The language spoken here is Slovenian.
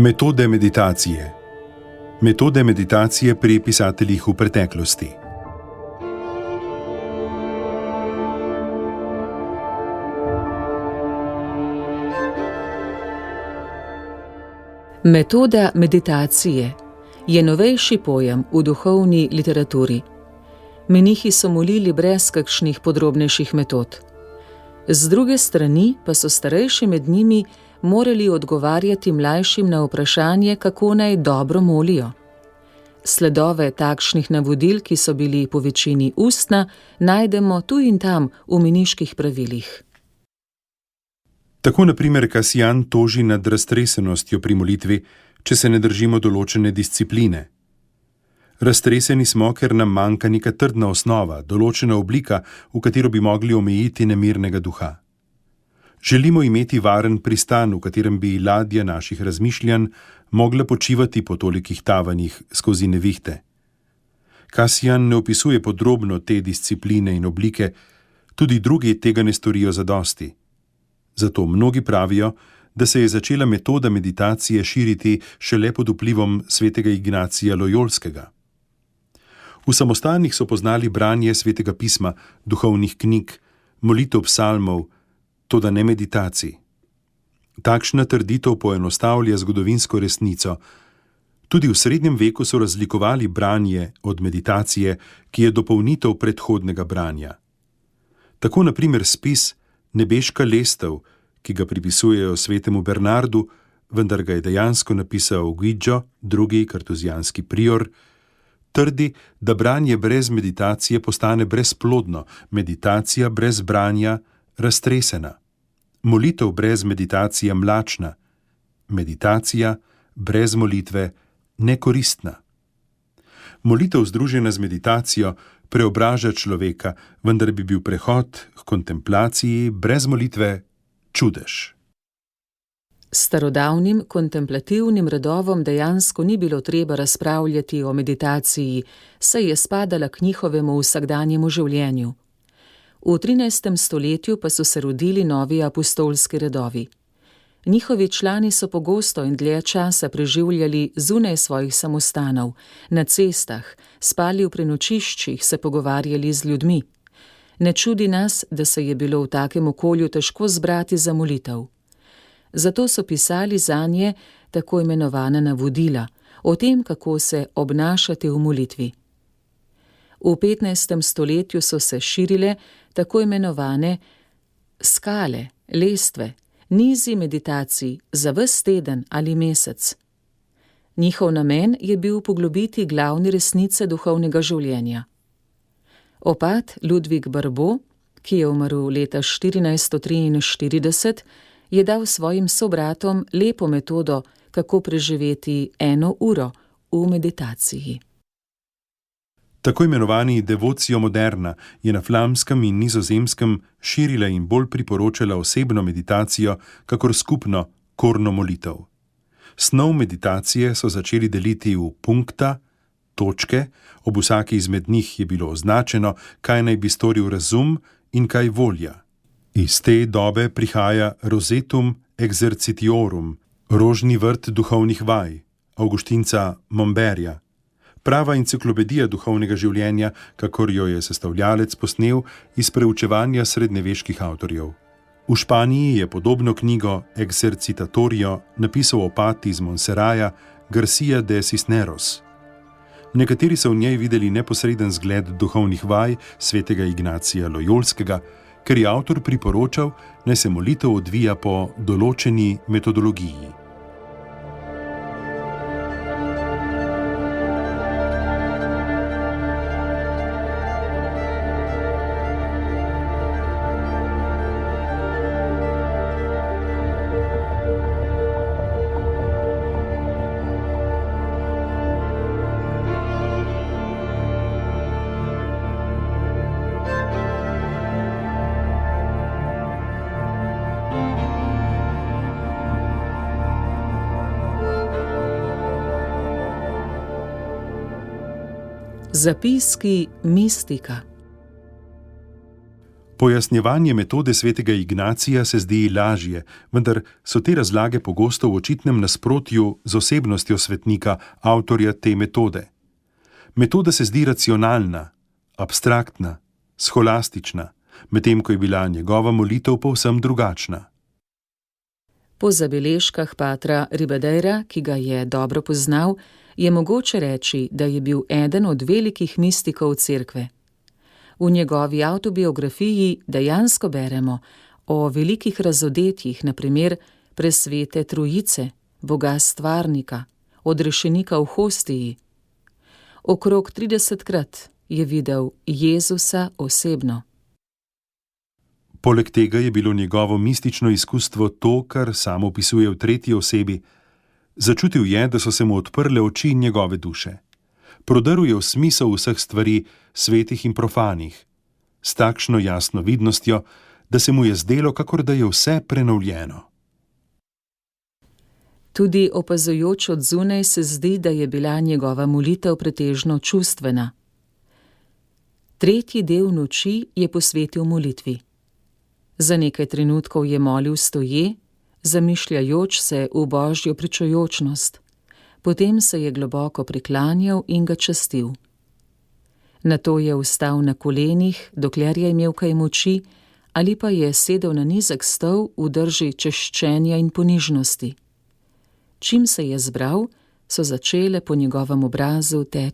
Metode meditacije. Metode meditacije pri pisateljih v preteklosti. Metoda meditacije je novejši pojem v duhovni literaturi. Menihi so molili brez kakšnih podrobnejših metod. Z druge strani pa so starejši med njimi morali odgovarjati mlajšim na vprašanje, kako naj dobro molijo. Sledove takšnih navodil, ki so bili po večini ustna, najdemo tu in tam v meniških pravilih. Tako na primer Kasijan toži nad raztresenostjo pri molitvi, če se ne držimo določene discipline. Raztreseni smo, ker nam manjka neka trdna osnova, določena oblika, v katero bi mogli omejiti nemirnega duha. Želimo imeti varen pristan, v katerem bi ladja naših razmišljanj mogla počivati po tolikih tavanjih skozi nevihte. Kasijan ne opisuje podrobno te discipline in oblike, tudi drugi tega ne storijo zadosti. Zato mnogi pravijo, da se je začela metoda meditacije širiti šele pod vplivom svetega Ignacija Lojolskega. V samostanih so poznali branje svetega pisma, duhovnih knjig, molitev psalmov, toda ne meditacij. Takšna trditev poenostavlja zgodovinsko resnico. Tudi v srednjem veku so razlikovali branje od meditacije, ki je dopolnitev predhodnega branja. Tako na primer spis Nebeška lestev, ki ga pripisujejo svetemu Bernardu, vendar ga je dejansko napisal Guido, drugi kartuzijanski prior, trdi, da branje brez meditacije postane brezplodno, meditacija brez branja raztresena, molitev brez meditacije mlačna, meditacija brez molitve nekoristna. Molitev združena z meditacijo preobraža človeka, vendar bi bil prehod k kontemplaciji brez molitve čudež. Starodavnim kontemplativnim redovom dejansko ni bilo treba razpravljati o meditaciji, saj je spadala k njihovemu vsakdanjemu življenju. V 13. stoletju pa so se rodili novi apostolski redovi. Njihovi člani so pogosto in dlje časa preživljali zunaj svojih samostanov, na cestah, spali v prenočiščih, se pogovarjali z ljudmi. Ne čudi nas, da se je bilo v takem okolju težko zbrati za molitev. Zato so pisali zanje tako imenovana navodila o tem, kako se obnašati v molitvi. V 15. stoletju so se širile tako imenovane skale, lestve, nizi meditacij za ves teden ali mesec. Njihov namen je bil poglobiti glavne resnice duhovnega življenja. Opat Ludvik Barbo, ki je umrl leta 1443, je dal svojim sobratom lepo metodo, kako preživeti 1 uro v meditaciji. Tako imenovani Devocio Moderna je na flamskem in nizozemskem širila in bolj priporočala osebno meditacijo, kakor skupno korno molitev. Snov meditacije so začeli deliti v punkta, točke, ob vsaki izmed njih je bilo označeno, kaj naj bi storil razum in kaj volja. Iz te dobe prihaja Rosetum exercitiorum, rožni vrt duhovnih vaj, Avguštinca Momberja, prava enciklopedija duhovnega življenja, kakor jo je sestavljalec posnel iz preučevanja srednjeveških avtorjev. V Španiji je podobno knjigo Exercitatorio napisal opat iz Monserraja Garcia de Cisneros. Nekateri so v njej videli neposreden zgled duhovnih vaj svetega Ignacija Lojolskega, ker je avtor priporočal, naj se molitev odvija po določeni metodologiji. Zapiski mistika. Pojasnjevanje metode svetega Ignacija se zdi lažje, vendar so te razlage pogosto v očitnem nasprotju z osebnostjo svetnika, avtorja te metode. Metoda se zdi racionalna, abstraktna, sholastična, medtem ko je bila njegova molitev povsem drugačna. Po zabeležkah patra Ribadeira, ki ga je dobro poznal, je mogoče reči, da je bil eden od velikih mistikov cerkve. V njegovi avtobiografiji dejansko beremo o velikih razodetjih, na primer presvete Trojice, Boga stvarnika, odrešenika v Hostiji. Okrog 30krat je videl Jezusa osebno. Poleg tega je bilo njegovo mistično izkustvo to, kar sam opisuje v tretji osebi. Začutil je, da so se mu odprle oči njegove duše. Prodrl je v smisel vseh stvari, svetih in profanih, s takšno jasno vidnostjo, da se mu je zdelo, kakor da je vse prenovljeno. Tudi opazujoč od zunaj se zdi, da je bila njegova molitev pretežno čustvena. Tretji del noči je posvetil molitvi. Za nekaj trenutkov je molil stoje, zamišljajoč se v Božjo pričujočnost. Potem se je globoko priklanjal in ga častil. Nato je vstal na kolenih, dokler je imel kaj moči, ali pa je sedel na nizek stol v drži češčenja in ponižnosti. Čim se je zbral, so začele po njegovem obrazu teči